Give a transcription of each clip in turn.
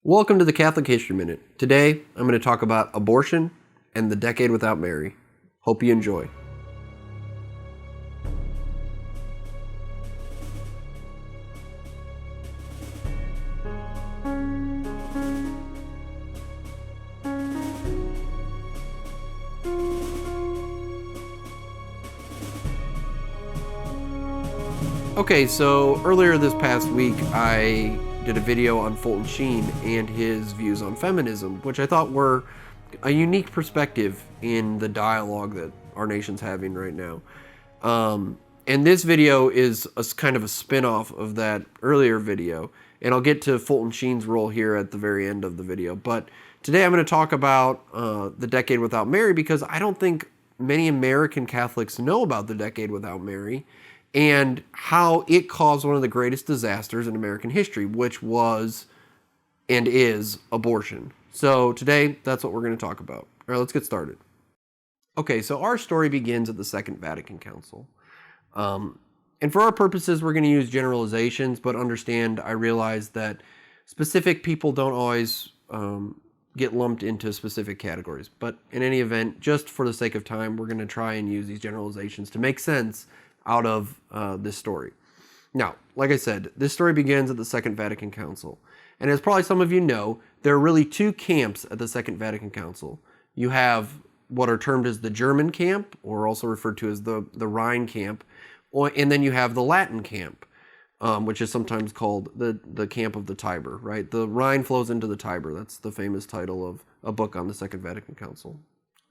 Welcome to the Catholic History Minute. Today, I'm going to talk about abortion and the decade without Mary. Hope you enjoy. Okay, so earlier this past week, I did a video on Fulton Sheen and his views on feminism, which I thought were a unique perspective in the dialogue that our nation's having right now. And this video is kind of a spin-off of that earlier video, and I'll get to Fulton Sheen's role here at the very end of the video. But today I'm going to talk about the decade without Mary because I don't think many American Catholics know about the decade without Mary and how it caused one of the greatest disasters in American history, which was and is abortion. So today, that's what we're going to talk about. All right, let's get started. Okay, so our story begins at the Second Vatican Council. And for our purposes, we're going to use generalizations, but understand, I realize that specific people don't always get lumped into specific categories. But in any event, just for the sake of time, we're going to try and use these generalizations to make sense out of this story. Now, like I said, this story begins at the Second Vatican Council. And as probably some of you know, there are really two camps at the Second Vatican Council. You have what are termed as the German camp, or also referred to as the Rhine camp, and then you have the Latin camp, which is sometimes called the camp of the Tiber, right? The Rhine flows into the Tiber. That's the famous title of a book on the Second Vatican Council.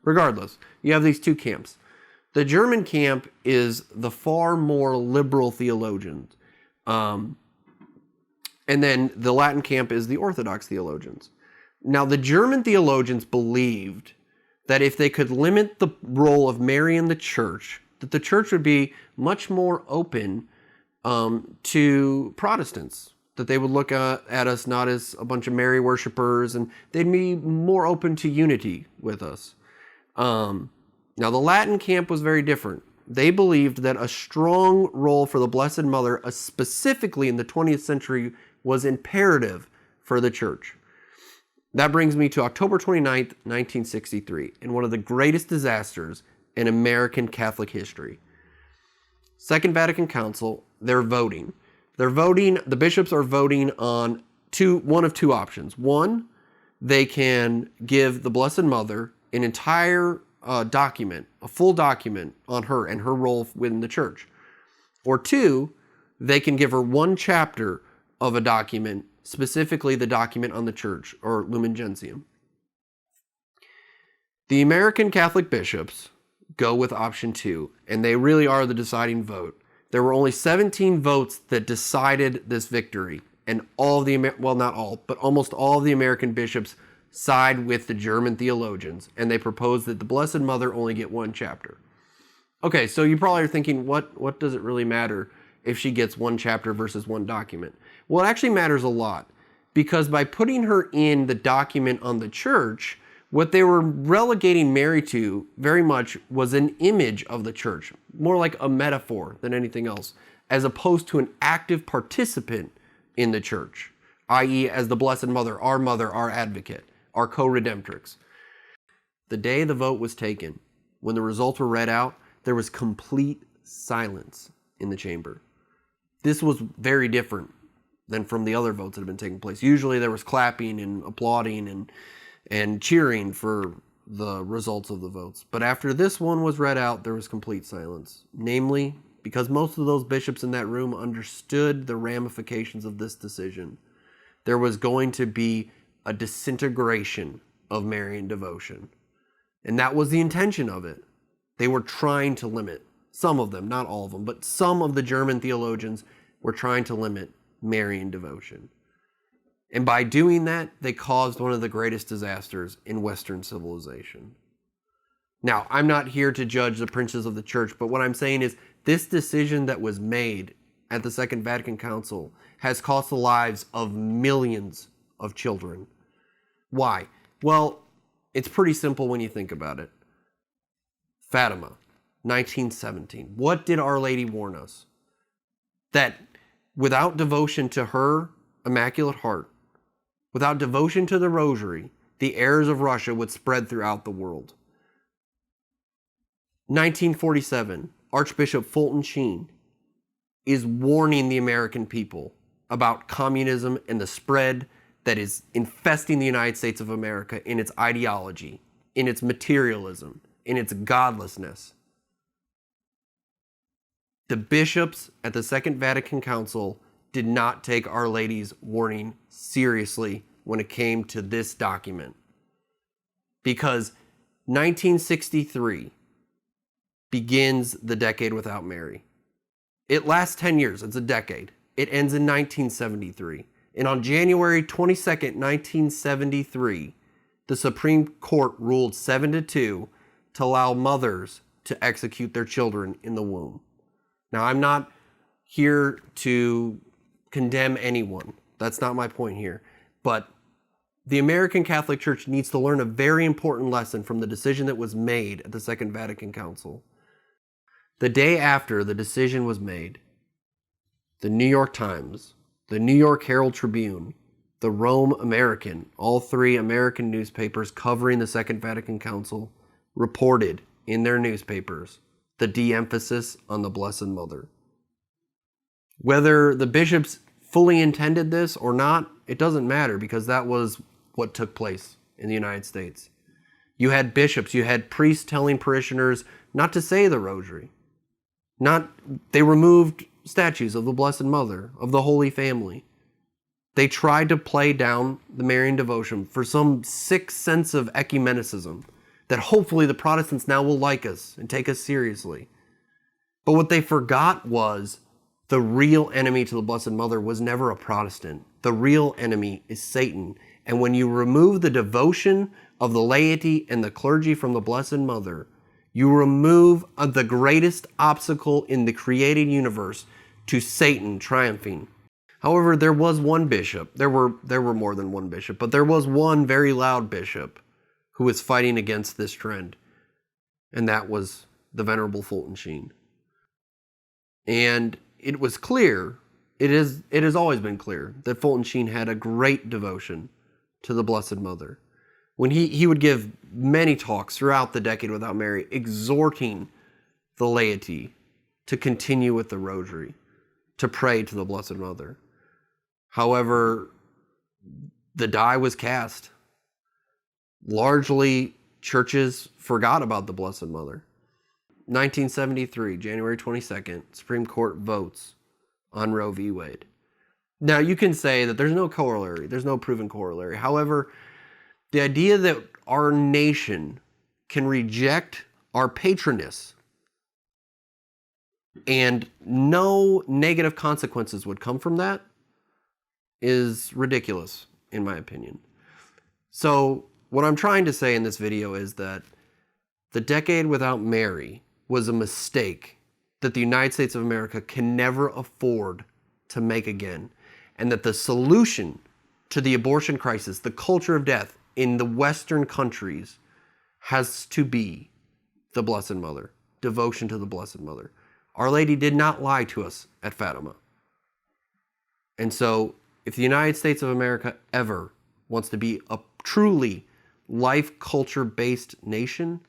Regardless, you have these two camps. The German camp is the far more liberal theologians. And then the Latin camp is the Orthodox theologians. Now, the German theologians believed that if they could limit the role of Mary in the church, that the church would be much more open to Protestants, that they would look at us not as a bunch of Mary worshipers, and they'd be more open to unity with us. Now, the Latin camp was very different. They believed that a strong role for the Blessed Mother, specifically in the 20th century, was imperative for the church. That brings me to October 29th, 1963, and one of the greatest disasters in American Catholic history. Second Vatican Council, they're voting. The bishops are voting on one of two options. One, they can give the Blessed Mother an entire document, a full document on her and her role within the church. Or two, they can give her one chapter of a document, specifically the document on the church, or Lumen Gentium. The American Catholic bishops go with option two, and they really are the deciding vote. There were only 17 votes that decided this victory, and not all, but almost all of the American bishops side with the German theologians, and they proposed that the Blessed Mother only get one chapter. Okay, so you probably are thinking, what does it really matter if she gets one chapter versus one document? Well, it actually matters a lot, because by putting her in the document on the church, what they were relegating Mary to very much was an image of the church, more like a metaphor than anything else, as opposed to an active participant in the church, i.e. as the Blessed Mother, our advocate, our co-redemptrix. The day the vote was taken, when the results were read out, there was complete silence in the chamber. This was very different than from the other votes that had been taking place. Usually there was clapping and applauding and cheering for the results of the votes. But after this one was read out, there was complete silence. Namely, because most of those bishops in that room understood the ramifications of this decision. There was going to be a disintegration of Marian devotion. And that was the intention of it. They were trying to limit, some of them, not all of them, but some of the German theologians were trying to limit Marian devotion. And by doing that, they caused one of the greatest disasters in Western civilization. Now, I'm not here to judge the princes of the church, but what I'm saying is this decision that was made at the Second Vatican Council has cost the lives of millions of children. Why? Well, it's pretty simple when you think about it. Fatima, 1917. What did Our Lady warn us? That without devotion to her Immaculate Heart, Without devotion to the rosary, the errors of Russia would spread throughout the world. 1947, Archbishop Fulton Sheen is warning the American people about communism and the spread that is infesting the United States of America in its ideology, in its materialism, in its godlessness. The bishops at the Second Vatican Council did not take Our Lady's warning seriously when it came to this document. Because 1963 begins the decade without Mary. It lasts 10 years, it's a decade. It ends in 1973. And on January 22nd, 1973, the Supreme Court ruled 7-2 to allow mothers to execute their children in the womb. Now, I'm not here to condemn anyone. That's not my point here. But the American Catholic Church needs to learn a very important lesson from the decision that was made at the Second Vatican Council. The day after the decision was made, the New York Times, the New York Herald Tribune, the Rome American, all three American newspapers covering the Second Vatican Council, reported in their newspapers the de-emphasis on the Blessed Mother. Whether the bishops fully intended this or not, it doesn't matter, because that was what took place in the United States. You had bishops, you had priests telling parishioners not to say the rosary. They removed statues of the Blessed Mother, of the Holy Family. They tried to play down the Marian devotion for some sick sense of ecumenicism that hopefully the Protestants now will like us and take us seriously. But what they forgot was the real enemy to the Blessed Mother was never a Protestant. The real enemy is Satan. And when you remove the devotion of the laity and the clergy from the Blessed Mother, you remove the greatest obstacle in the created universe to Satan triumphing. However, there was one bishop. There were more than one bishop, but there was one very loud bishop who was fighting against this trend, and that was the Venerable Fulton Sheen. And it was clear, it has always been clear, that Fulton Sheen had a great devotion to the Blessed Mother. When he would give many talks throughout the decade without Mary, exhorting the laity to continue with the rosary, to pray to the Blessed Mother. However, the die was cast. Largely, churches forgot about the Blessed Mother. 1973, January 22nd, Supreme Court votes on Roe v. Wade. Now, you can say that there's no corollary, there's no proven corollary. However, the idea that our nation can reject our patroness and no negative consequences would come from that is ridiculous, in my opinion. So, what I'm trying to say in this video is that the decade without Mary was a mistake that the United States of America can never afford to make again. And that the solution to the abortion crisis, the culture of death in the Western countries, has to be the Blessed Mother, devotion to the Blessed Mother. Our Lady did not lie to us at Fatima. And so, if the United States of America ever wants to be a truly life culture-based nation,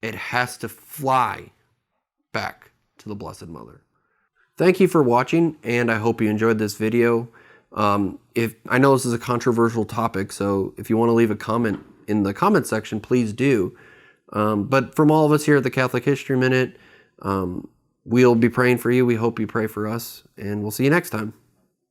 it has to fly back to the Blessed Mother. Thank you for watching, and I hope you enjoyed this video. If I know this is a controversial topic, so if you want to leave a comment in the comment section, please do. But from all of us here at the Catholic History Minute, we'll be praying for you. We hope you pray for us, and we'll see you next time.